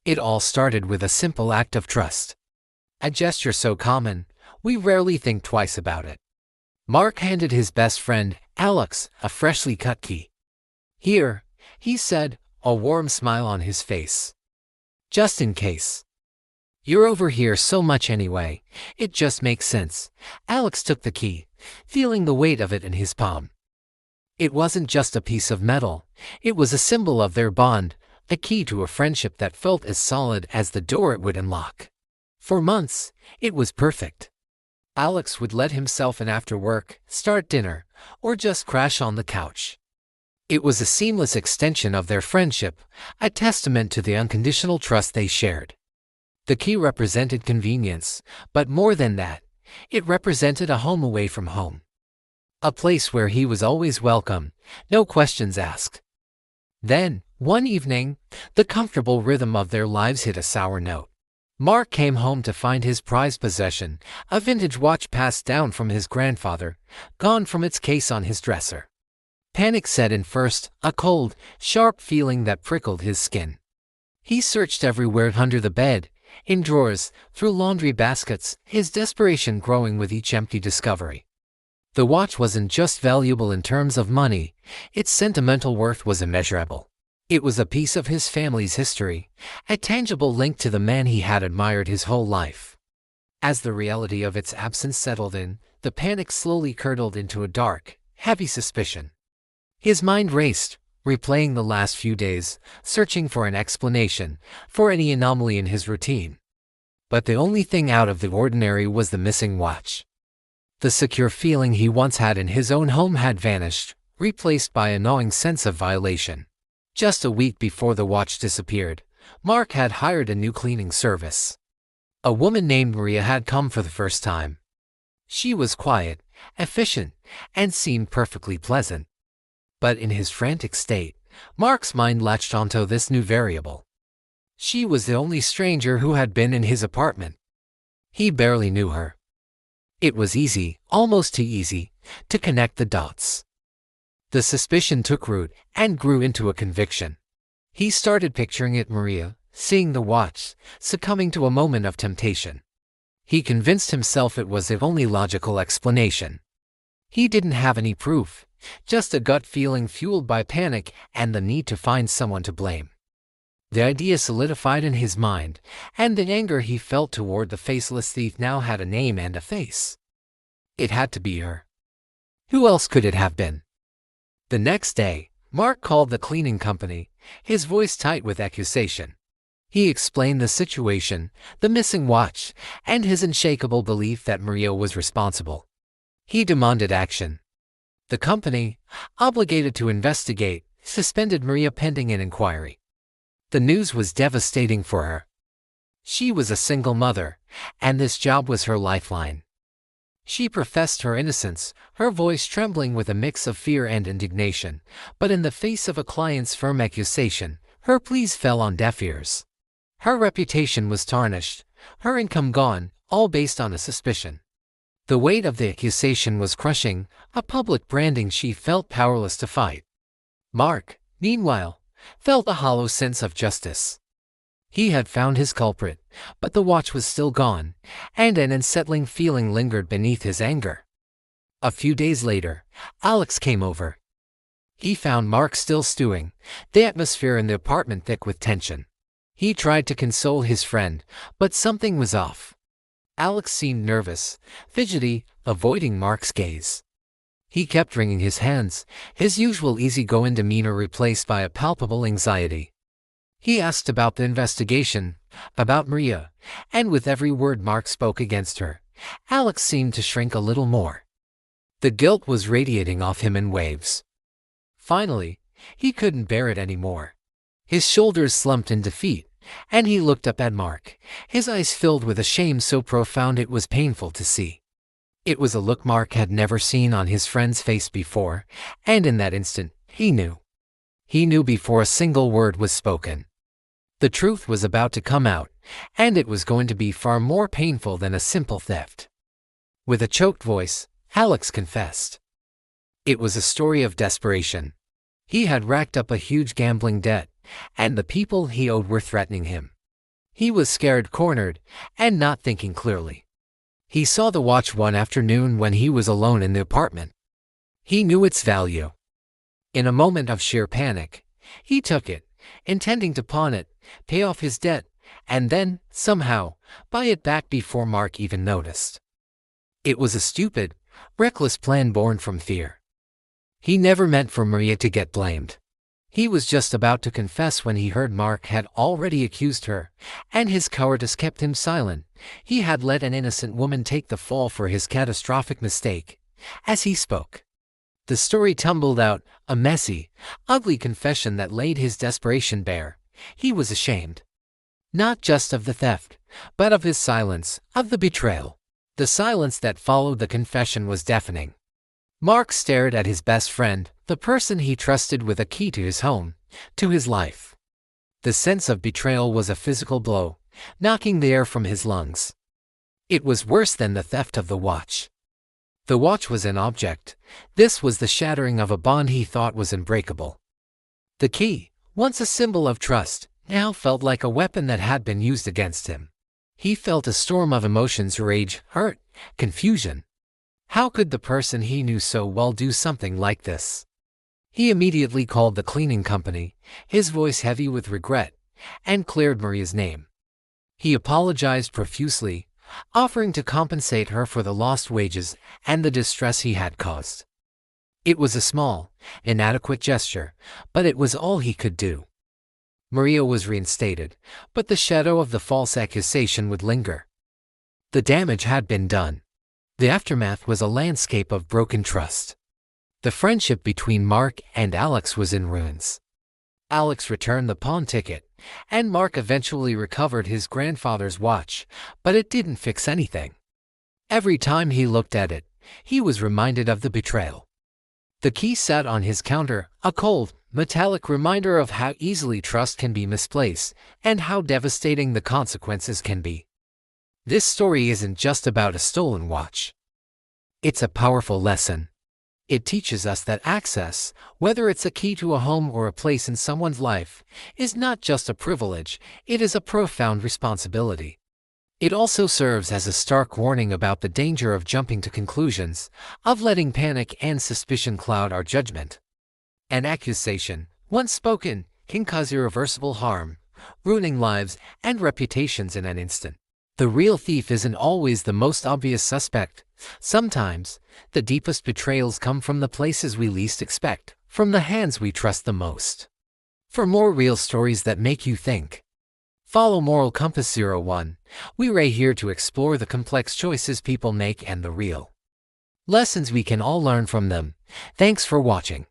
It all started with a simple act of trust. A gesture so common, we rarely think twice about it. Mark handed his best friend, Alex, a freshly cut key. "Here," he said, a warm smile on his face. "Just in case. You're over here so much anyway, it just makes sense." Alex took the key, feeling the weight of it in his palm. It wasn't just a piece of metal, it was a symbol of their bond, a key to a friendship that felt as solid as the door it would unlock. For months, it was perfect. Alex would let himself in after work, start dinner, or just crash on the couch. It was a seamless extension of their friendship, a testament to the unconditional trust they shared. The key represented convenience, but more than that, it represented a home away from home. A place where he was always welcome, no questions asked. Then, one evening, the comfortable rhythm of their lives hit a sour note. Mark came home to find his prized possession, a vintage watch passed down from his grandfather, gone from its case on his dresser. Panic set in first, a cold, sharp feeling that prickled his skin. He searched everywhere under the bed, in drawers, through laundry baskets, his desperation growing with each empty discovery. The watch wasn't just valuable in terms of money, its sentimental worth was immeasurable. It was a piece of his family's history, a tangible link to the man he had admired his whole life. As the reality of its absence settled in, the panic slowly curdled into a dark, heavy suspicion. His mind raced, replaying the last few days, searching for an explanation, for any anomaly in his routine. But the only thing out of the ordinary was the missing watch. The secure feeling he once had in his own home had vanished, replaced by a gnawing sense of violation. Just a week before the watch disappeared, Mark had hired a new cleaning service. A woman named Maria had come for the first time. She was quiet, efficient, and seemed perfectly pleasant. But in his frantic state, Mark's mind latched onto this new variable. She was the only stranger who had been in his apartment. He barely knew her. It was easy, almost too easy, to connect the dots. The suspicion took root and grew into a conviction. He started picturing it Maria, seeing the watch, succumbing to a moment of temptation. He convinced himself it was the only logical explanation. He didn't have any proof, just a gut feeling fueled by panic and the need to find someone to blame. The idea solidified in his mind, and the anger he felt toward the faceless thief now had a name and a face. It had to be her. Who else could it have been? The next day, Mark called the cleaning company, his voice tight with accusation. He explained the situation, the missing watch, and his unshakable belief that Maria was responsible. He demanded action. The company, obligated to investigate, suspended Maria pending an inquiry. The news was devastating for her. She was a single mother, and this job was her lifeline. She professed her innocence, her voice trembling with a mix of fear and indignation, but in the face of a client's firm accusation, her pleas fell on deaf ears. Her reputation was tarnished, her income gone, all based on a suspicion. The weight of the accusation was crushing, a public branding she felt powerless to fight. Mark, meanwhile, felt a hollow sense of justice. He had found his culprit, but the watch was still gone, and an unsettling feeling lingered beneath his anger. A few days later, Alex came over. He found Mark still stewing, the atmosphere in the apartment thick with tension. He tried to console his friend, but something was off. Alex seemed nervous, fidgety, avoiding Mark's gaze. He kept wringing his hands, his usual easygoing demeanor replaced by a palpable anxiety. He asked about the investigation, about Maria, and with every word Mark spoke against her, Alex seemed to shrink a little more. The guilt was radiating off him in waves. Finally, he couldn't bear it anymore. His shoulders slumped in defeat, and he looked up at Mark, his eyes filled with a shame so profound it was painful to see. It was a look Mark had never seen on his friend's face before, and in that instant, he knew. He knew before a single word was spoken. The truth was about to come out, and it was going to be far more painful than a simple theft. With a choked voice, Alex confessed. It was a story of desperation. He had racked up a huge gambling debt, and the people he owed were threatening him. He was scared, cornered, and not thinking clearly. He saw the watch one afternoon when he was alone in the apartment. He knew its value. In a moment of sheer panic, he took it, intending to pawn it, pay off his debt, and then, somehow, buy it back before Mark even noticed. It was a stupid, reckless plan born from fear. He never meant for Maria to get blamed. He was just about to confess when he heard Mark had already accused her, and his cowardice kept him silent. He had let an innocent woman take the fall for his catastrophic mistake. As he spoke, the story tumbled out, a messy, ugly confession that laid his desperation bare. He was ashamed. Not just of the theft, but of his silence, of the betrayal. The silence that followed the confession was deafening. Mark stared at his best friend, the person he trusted with a key to his home, to his life. The sense of betrayal was a physical blow, knocking the air from his lungs. It was worse than the theft of the watch. The watch was an object. This was the shattering of a bond he thought was unbreakable. The key, once a symbol of trust, now felt like a weapon that had been used against him. He felt a storm of emotions: rage, hurt, confusion. How could the person he knew so well do something like this? He immediately called the cleaning company, his voice heavy with regret, and cleared Maria's name. He apologized profusely, offering to compensate her for the lost wages and the distress he had caused. It was a small, inadequate gesture, but it was all he could do. Maria was reinstated, but the shadow of the false accusation would linger. The damage had been done. The aftermath was a landscape of broken trust. The friendship between Mark and Alex was in ruins. Alex returned the pawn ticket, and Mark eventually recovered his grandfather's watch, but it didn't fix anything. Every time he looked at it, he was reminded of the betrayal. The key sat on his counter, a cold, metallic reminder of how easily trust can be misplaced and how devastating the consequences can be. This story isn't just about a stolen watch. It's a powerful lesson. It teaches us that access, whether it's a key to a home or a place in someone's life, is not just a privilege, it is a profound responsibility. It also serves as a stark warning about the danger of jumping to conclusions, of letting panic and suspicion cloud our judgment. An accusation, once spoken, can cause irreversible harm, ruining lives and reputations in an instant. The real thief isn't always the most obvious suspect. Sometimes, the deepest betrayals come from the places we least expect, from the hands we trust the most. For more real stories that make you think, follow Moral Compass 01. We're here to explore the complex choices people make and the real lessons we can all learn from them. Thanks for watching.